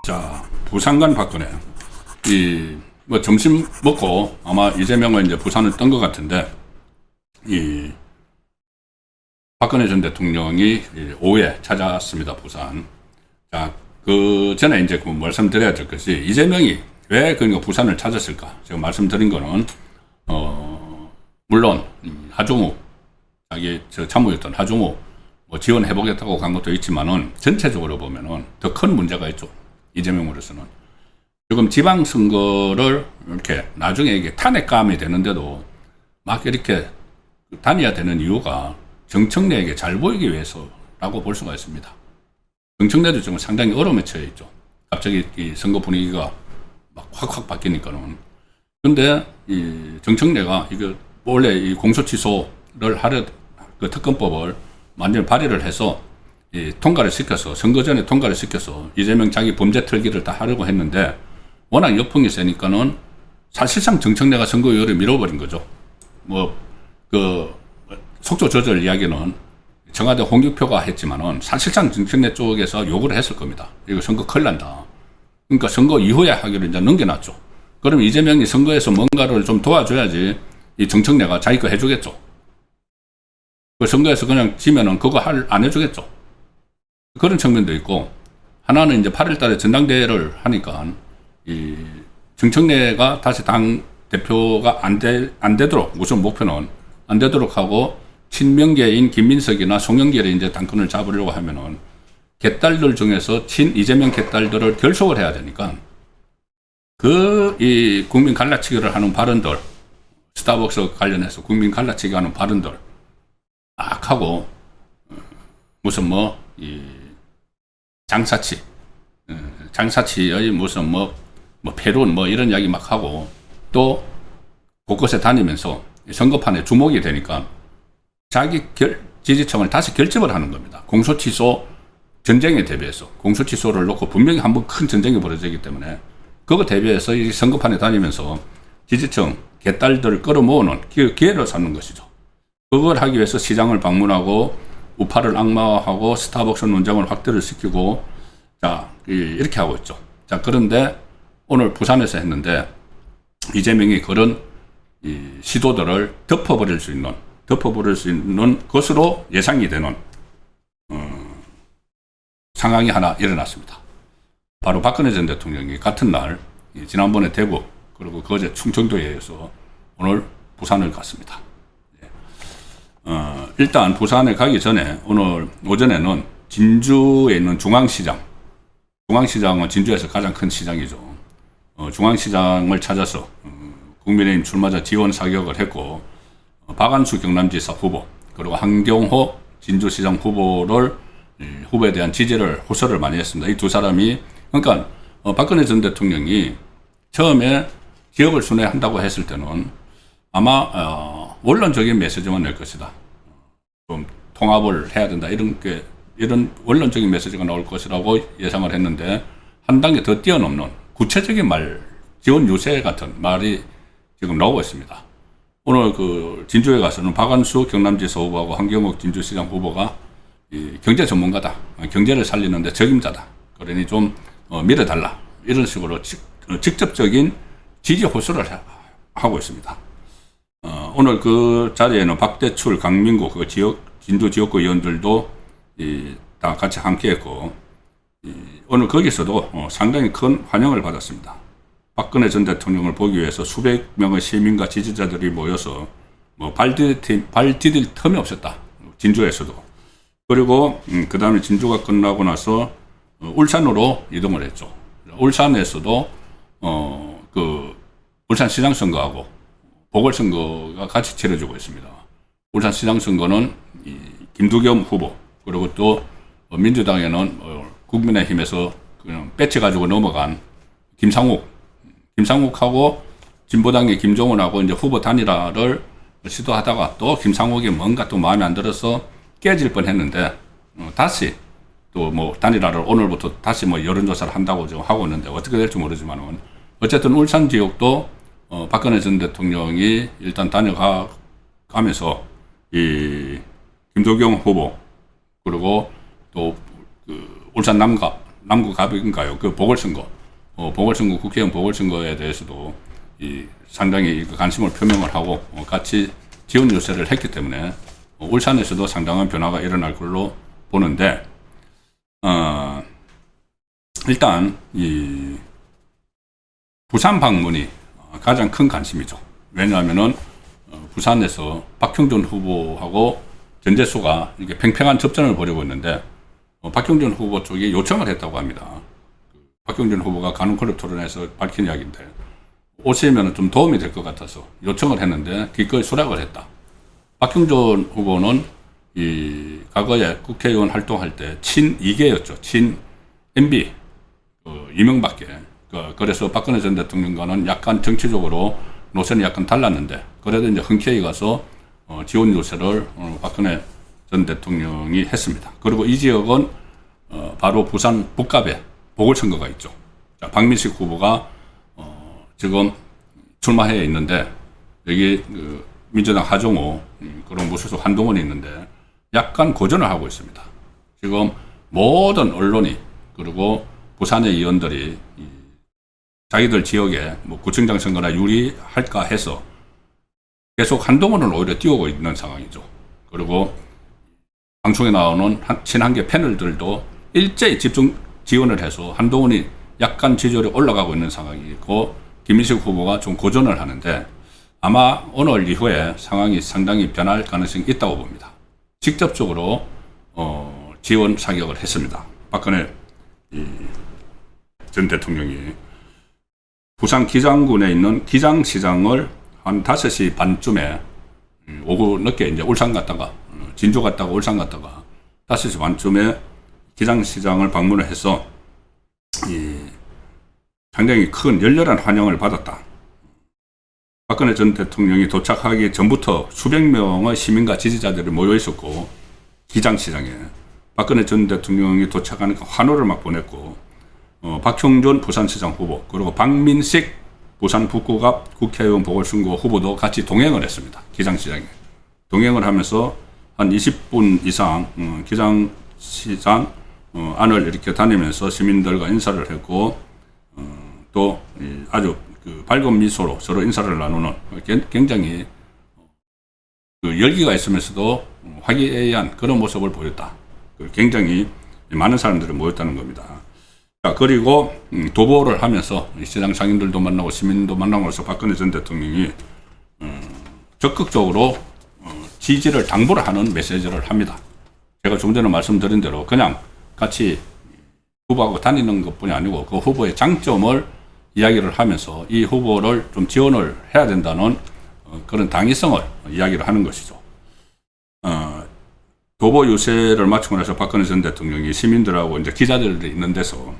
자, 부산간 박근혜. 뭐 점심 먹고 아마 이재명은 이제 부산을 뜬 것 같은데, 박근혜 전 대통령이 오후에 찾아왔습니다, 부산. 자, 그 전에 이제 그 말씀드려야 될 것이, 이재명이 왜 그러니까 부산을 찾았을까? 제가 말씀드린 거는, 물론, 하종우, 자기 참모였던 하종우, 뭐 지원해보겠다고 간 것도 있지만은, 전체적으로 보면은 더 큰 문제가 있죠. 이재명으로서는. 지금 지방선거를 이렇게 나중에 이게 탄핵감이 되는데도 막 이렇게 다녀야 되는 이유가 정청래에게 잘 보이기 위해서라고 볼 수가 있습니다. 정청래도 지금 상당히 어려움에 처해 있죠. 갑자기 이 선거 분위기가 막 확확 바뀌니까는. 근데 이 정청래가 이거 원래 이 공소취소를 하려 그 특검법을 완전히 발의를 해서 통과를 시켜서 선거 전에 통과를 시켜서 이재명 자기 범죄 털기를 다 하려고 했는데 워낙 역풍이 세니까는 사실상 정청래가 선거유효를 밀어버린 거죠. 뭐 그 속초 조절 이야기는 청와대 홍익표가 했지만은 사실상 정청래 쪽에서 요구를 했을 겁니다. 이거 선거 큰일 난다. 그러니까 선거 이후에 하기로 이제 넘겨놨죠. 그럼 이재명이 선거에서 뭔가를 좀 도와줘야지 이 정청래가 자기 거 해주겠죠. 그 선거에서 그냥 지면은 그거 안 해주겠죠. 그런 측면도 있고, 하나는 이제 8월 달에 전당대회를 하니까 이 정청래가 다시 당 대표가 안 되도록, 우선 목표는 안 되도록 하고, 친명계인 김민석이나 송영길이 이제 당권을 잡으려고 하면은 개딸들 중에서 친 이재명 개딸들을 결속을 해야 되니까, 이 국민 갈라치기를 하는 발언들, 스타벅스 관련해서 국민 갈라치기 하는 발언들 막 하고, 무슨 장사치의 무슨 패론 이런 이야기 막 하고, 또 곳곳에 다니면서 선거판에 주목이 되니까 자기 지지층을 다시 결집을 하는 겁니다. 공소취소 전쟁에 대비해서 공소취소를 놓고 분명히 한번 큰 전쟁이 벌어지기 때문에 그거 대비해서 이 선거판에 다니면서 지지층 개딸들을 끌어모으는 기회를 삼는 것이죠. 그걸 하기 위해서 시장을 방문하고 우파를 악마화하고 스타벅스 논쟁을 확대를 시키고, 자, 이렇게 하고 있죠. 자, 그런데 오늘 부산에서 했는데 이재명이 그런 시도들을 덮어버릴 수 있는 것으로 예상이 되는 상황이 하나 일어났습니다. 바로 박근혜 전 대통령이 같은 날 지난번에 대구 그리고 그제 충청도에서 오늘 부산을 갔습니다. 일단 부산에 가기 전에 오늘 오전에는 진주에 있는 중앙시장은 진주에서 가장 큰 시장이죠. 중앙시장을 찾아서 국민의힘 출마자 지원 사격을 했고, 박안수 경남지사 후보 그리고 한경호 진주시장 후보에 대한 호소를 많이 했습니다. 이 두 사람이, 그러니까 박근혜 전 대통령이 처음에 기업을 순회한다고 했을 때는 아마 원론적인 메시지만 낼 것이다. 좀 통합을 해야 된다. 이런 원론적인 메시지가 나올 것이라고 예상을 했는데, 한 단계 더 뛰어넘는 구체적인 지원 유세 같은 말이 지금 나오고 있습니다. 오늘 그 진주에 가서는 박안수 경남지사 후보하고 한경욱 진주시장 후보가 경제 전문가다. 경제를 살리는데 적임자다. 그러니 좀 밀어달라. 이런 식으로 직접적인 지지 호소를 하고 있습니다. 오늘 그 자리에는 박대출, 강민구, 진주 지역구 의원들도 다 같이 함께 했고, 오늘 거기서도 상당히 큰 환영을 받았습니다. 박근혜 전 대통령을 보기 위해서 수백 명의 시민과 지지자들이 모여서 발 디딜 틈이 없었다. 진주에서도. 그리고 그 다음에 진주가 끝나고 나서 울산으로 이동을 했죠. 울산에서도 울산시장 선거하고 보궐선거가 같이 치러지고 있습니다. 울산시장 선거는 김두겸 후보, 그리고 또 민주당에는 국민의힘에서 그냥 배치 가지고 넘어간 김상욱하고 진보당의 김종훈하고 이제 후보 단일화를 시도하다가 또 김상욱이 뭔가 또 마음에 안 들어서 깨질 뻔했는데, 다시 또 단일화를 오늘부터 다시 여론조사를 한다고 지금 하고 있는데 어떻게 될지 모르지만은, 어쨌든 울산 지역도 박근혜 전 대통령이 일단 다녀가면서 이 김도경 후보, 그리고 또 그 울산 남구갑인가요? 그 보궐선거, 보궐선거 국회의원 보궐선거에 대해서도 이 상당히 관심을 표명을 하고 같이 지원 요새를 했기 때문에 울산에서도 상당한 변화가 일어날 걸로 보는데, 일단 이 부산 방문이 가장 큰 관심이죠. 왜냐하면은 부산에서 박형준 후보하고 전재수가 이게 팽팽한 접전을 벌이고 있는데, 박형준 후보 쪽이 요청을 했다고 합니다. 박형준 후보가 가능클럽 토론에서 밝힌 이야기인데, 오시면 좀 도움이 될 것 같아서 요청을 했는데 기꺼이 수락을 했다. 박형준 후보는 이 과거에 국회의원 활동할 때 친이계였죠. 친 MB 이명박계. 그래서 박근혜 전 대통령과는 약간 정치적으로 노선이 약간 달랐는데, 그래도 이제 흔쾌히 가서 지원 요새를 박근혜 전 대통령이 했습니다. 그리고 이 지역은 바로 부산 북갑에 보궐선거가 있죠. 자, 박민식 후보가 지금 출마해 있는데, 여기 그 민주당 하정우, 그런 무소속 한동훈이 있는데 약간 고전을 하고 있습니다. 지금 모든 언론이, 그리고 부산의 의원들이 자기들 지역에 뭐 구청장 선거나 유리할까 해서 계속 한동훈을 오히려 띄우고 있는 상황이죠. 그리고 방송에 나오는 친한계 패널들도 일제히 집중 지원을 해서 한동훈이 약간 지지율이 올라가고 있는 상황이고, 김민식 후보가 좀 고전을 하는데 아마 오늘 이후에 상황이 상당히 변할 가능성이 있다고 봅니다. 직접적으로 지원 사격을 했습니다. 박근혜 전 대통령이 부산 기장군에 있는 기장시장을 한 5시 반쯤에 오후 늦게 이제 울산 갔다가 진주 갔다가 울산 갔다가 5시 반쯤에 기장시장을 방문을 해서 상당히 큰 열렬한 환영을 받았다. 박근혜 전 대통령이 도착하기 전부터 수백 명의 시민과 지지자들이 모여 있었고, 기장시장에 박근혜 전 대통령이 도착하니까 환호를 막 보냈고, 박형준 부산시장 후보, 그리고 박민식 부산 북구갑 국회의원 보궐선거 후보도 같이 동행을 했습니다. 기장시장에 동행을 하면서 한 20분 이상 기장시장 안을 이렇게 다니면서 시민들과 인사를 했고, 또 아주 그 밝은 미소로 서로 인사를 나누는 굉장히 그 열기가 있으면서도 화기애애한 그런 모습을 보였다. 굉장히 많은 사람들이 모였다는 겁니다. 자, 그리고 도보를 하면서 시장 상인들도 만나고 시민도 만나고 해서 박근혜 전 대통령이 적극적으로 지지를 당부를 하는 메시지를 합니다. 제가 좀 전에 말씀드린 대로 그냥 같이 후보하고 다니는 것뿐이 아니고 그 후보의 장점을 이야기를 하면서 이 후보를 좀 지원을 해야 된다는 그런 당위성을 이야기를 하는 것이죠. 도보 유세를 마치고 나서 박근혜 전 대통령이 시민들하고 이제 기자들이 있는 데서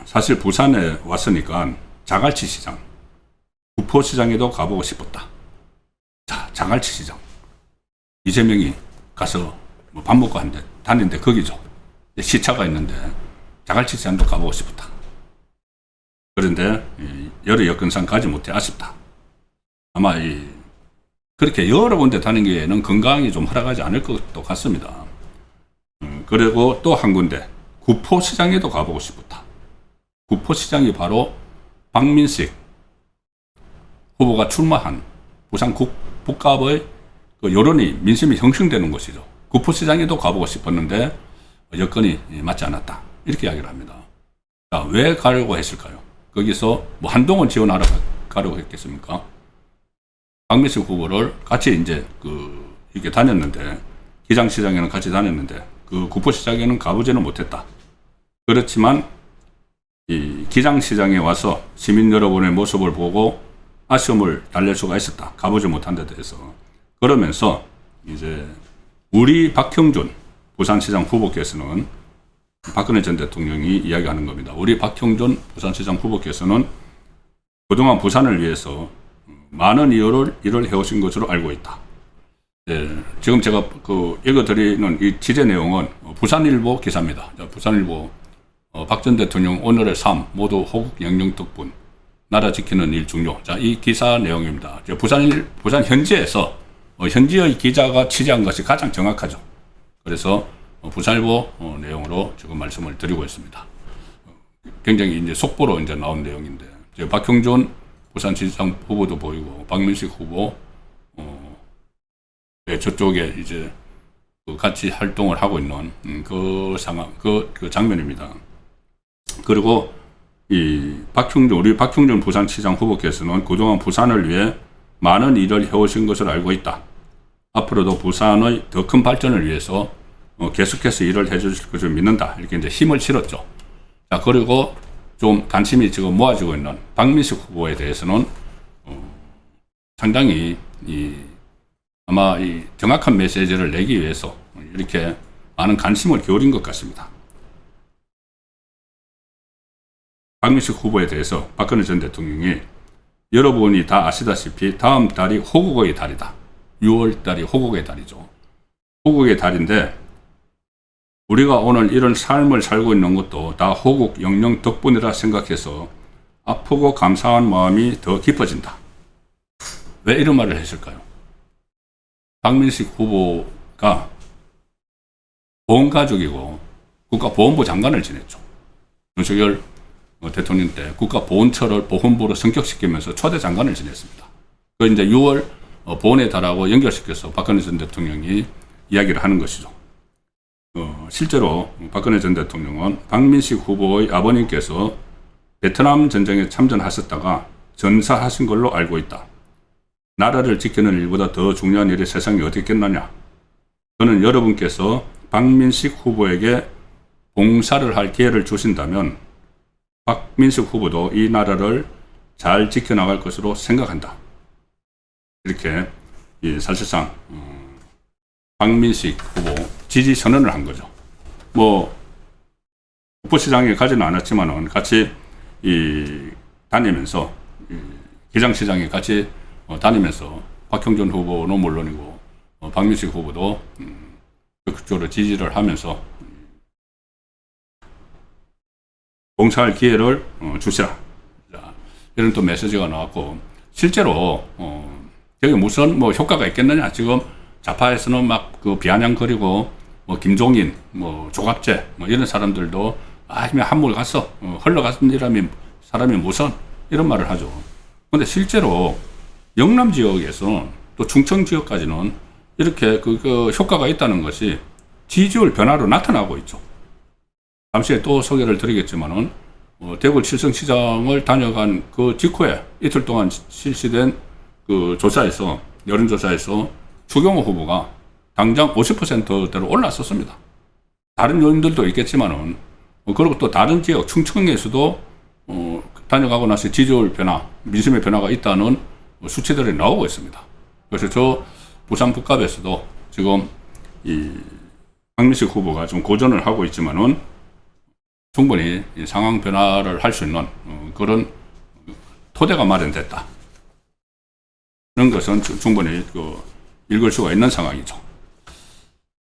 사실 부산에 왔으니까 자갈치 시장, 구포 시장에도 가보고 싶었다. 자, 자갈치 시장. 이재명이 가서 뭐 밥 먹고 다니는데 거기죠. 시차가 있는데 자갈치 시장도 가보고 싶었다. 그런데 여러 여건상 가지 못해 아쉽다. 아마 그렇게 여러 군데 다니기에는 건강이 좀 허락하지 않을 것도 같습니다. 그리고 또 한 군데 구포시장에도 가보고 싶었다. 구포시장이 바로 박민식 후보가 출마한 부산 북갑의 그 여론이 민심이 형성되는 곳이죠. 구포시장에도 가보고 싶었는데 여건이 맞지 않았다. 이렇게 이야기를 합니다. 자, 왜 가려고 했을까요? 거기서 뭐 한동훈 지원하러 가려고 했겠습니까? 박민식 후보를 같이 이제 이렇게 다녔는데, 기장시장에는 같이 다녔는데 그 구포시장에는 가보지는 못했다. 그렇지만 이 기장시장에 와서 시민 여러분의 모습을 보고 아쉬움을 달랠 수가 있었다. 가보지 못한 데 대해서. 그러면서 이제 우리 박형준 부산시장 후보께서는 박근혜 전 대통령이 이야기하는 겁니다. 우리 박형준 부산시장 후보께서는 그동안 부산을 위해서 많은 일을 해오신 것으로 알고 있다. 네, 지금 제가 읽어드리는 이 취재 내용은 부산일보 기사입니다. 부산일보 박 전 대통령 오늘의 삶 모두 호국 영령 덕분 나라 지키는 일 중요. 자, 이 기사 내용입니다. 부산 현지에서 현지의 기자가 취재한 것이 가장 정확하죠. 그래서 부산일보 내용으로 지금 말씀을 드리고 있습니다. 굉장히 이제 속보로 이제 나온 내용인데, 박형준 부산시장 후보도 보이고 박민식 후보 저쪽에 이제 같이 활동을 하고 있는 그 상황, 그 장면입니다. 그리고 우리 박형준 부산시장 후보께서는 그동안 부산을 위해 많은 일을 해오신 것을 알고 있다. 앞으로도 부산의 더 큰 발전을 위해서 계속해서 일을 해주실 것을 믿는다. 이렇게 이제 힘을 실었죠. 자, 그리고 좀 관심이 지금 모아지고 있는 박민식 후보에 대해서는 상당히 아마 이 정확한 메시지를 내기 위해서 이렇게 많은 관심을 기울인 것 같습니다. 박민식 후보에 대해서 박근혜 전 대통령이 여러분이 다 아시다시피 다음 달이 호국의 달이다. 6월 달이 호국의 달이죠. 호국의 달인데 우리가 오늘 이런 삶을 살고 있는 것도 다 호국 영령 덕분이라 생각해서 아프고 감사한 마음이 더 깊어진다. 왜 이런 말을 했을까요? 박민식 후보가 보훈가족이고 국가보훈부 장관을 지냈죠. 윤석열 대통령 때 국가보훈처를 보훈부로 승격시키면서 초대 장관을 지냈습니다. 그 이제 6월 보훈의 달하고 연결시켜서 박근혜 전 대통령이 이야기를 하는 것이죠. 실제로 박근혜 전 대통령은 박민식 후보의 아버님께서 베트남 전쟁에 참전하셨다가 전사하신 걸로 알고 있다. 나라를 지키는 일보다 더 중요한 일이 세상에 어디 있겠느냐. 저는 여러분께서 박민식 후보에게 봉사를 할 기회를 주신다면 박민식 후보도 이 나라를 잘 지켜나갈 것으로 생각한다. 이렇게 사실상 박민식 후보 지지 선언을 한 거죠. 국부시장에 가지는 않았지만은 같이 다니면서 기장시장에 같이 다니면서 박형준 후보는 물론이고 박민식 후보도 적극적으로 지지를 하면서 봉사할 기회를 주시라. 이런 또 메시지가 나왔고, 실제로 여기 무슨 효과가 있겠느냐. 지금 좌파에서는 막 비아냥거리고 김종인, 조갑재 이런 사람들도 한물 갔어, 흘러갔은 사람이 무슨 이런 말을 하죠. 근데 실제로 영남 지역에서 또 충청 지역까지는 이렇게 그 효과가 있다는 것이 지지율 변화로 나타나고 있죠. 잠시 또 소개를 드리겠지만은 대구 칠성시장을 다녀간 그 직후에 이틀 동안 실시된 그 조사에서, 여론조사에서 추경호 후보가 당장 50%대로 올랐었습니다. 다른 요인들도 있겠지만은 그리고 또 다른 지역 충청에서도 다녀가고 나서 지지율 변화, 민심의 변화가 있다는 수치들이 나오고 있습니다. 그래서 저 부산 북갑에서도 지금 이 박민식 후보가 좀 고전을 하고 있지만은 충분히 상황 변화를 할 수 있는 그런 토대가 마련됐다. 그런 것은 충분히 읽을 수가 있는 상황이죠.